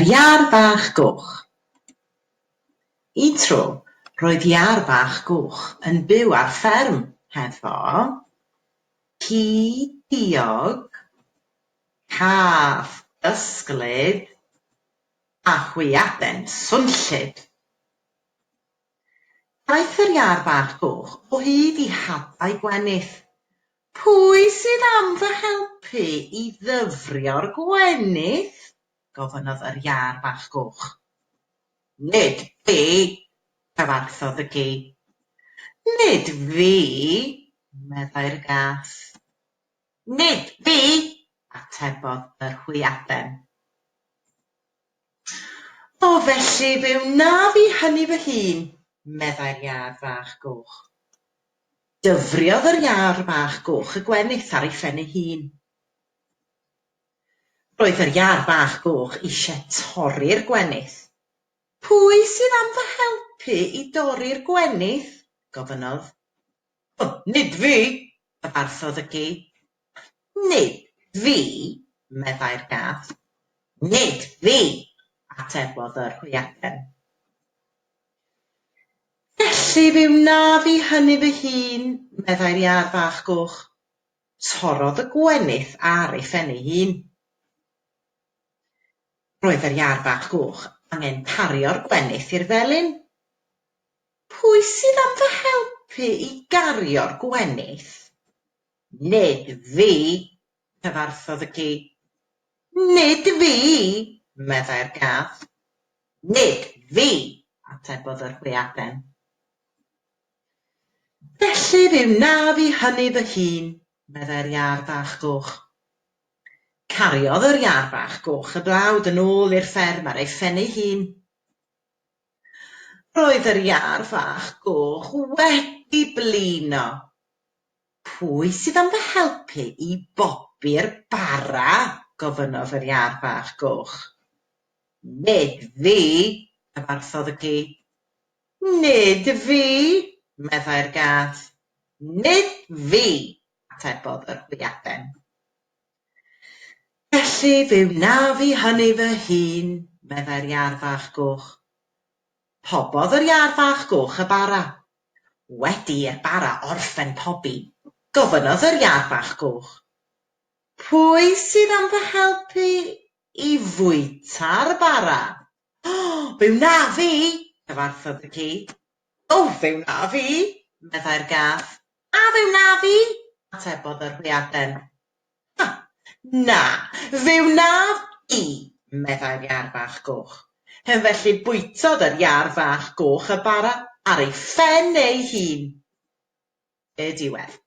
iar fach goch. Un tro, roedd iar fach goch yn byw ar fferm hefo ci diog, cath ysglyd a hwyaden swnllyd. Daeth yr iar fach goch o hyd I hadau gwenith. Pwy sydd am fy helpu I ddyfrio'r gwenith? Gofynnodd yr iar fach goch. Nid fi, cyfarthodd y ci. Nid fi, meddai'r gath. Nid fi, atebodd yr hwyaden. O felly fe wnaf I hynny fy hun, meddai'r iar fach goch. Dyfriodd yr iar fach goch y gwenith ar ei phen ei hun. Roedd yr iar fach goch eisiau torri'r gwenith. Pwy sydd am fy helpu I dorri'r gwenith? Gofynnodd. Nid fi, cyfarthodd y ci. Nid fi, meddai'r gath. Nid fi, atebodd yr hwyaden. Felly fe wnaf I hynny fy hun, meddai'r iar fach goch. Torrodd y gwenith ar ei phen ei hun. Roedd yr iar fach goch angen cario'r gwenith i'r felin. Pwy sydd am fy helpu I gario'r gwenith? Nid fi, cyfarthodd y ci. Nid fi, meddai'r gath. Nid fi, atebodd yr hwyaden. Felly fe wnaf I hynny fy hun, meddai'r iar fach goch. Cariodd yr iar fach goch y blawd yn ôl i'r fferm ar ei phen ei hun. Roedd yr iar fach goch wedi blino. Pwy sydd am fy helpu I bobi'r bara? Gofynnodd yr iar fach goch. Nid fi, cyfarthodd y ci. Nid fi, meddai'r gath. Nid fi, atebodd yr hwyaden. Felly fe wnaf I hynny fy hun, meddai'r iar fach goch. Pobodd yr iar fach goch y bara. Wedi i'r bara orffen pobi, gofynnodd yr iar fach goch. Pwy sydd am fy helpu I fwyta'r bara? Fe wnaf fi, cyfarthodd y ci. Fe wnaf fi, meddai'r gath. A fe wnaf fi, atebodd yr hwyaden. Na, fe wnaf I, meddai'r iar fach goch. Felly bwytodd yr iar fach goch y bara ar ei phen ei hun. Y diwedd.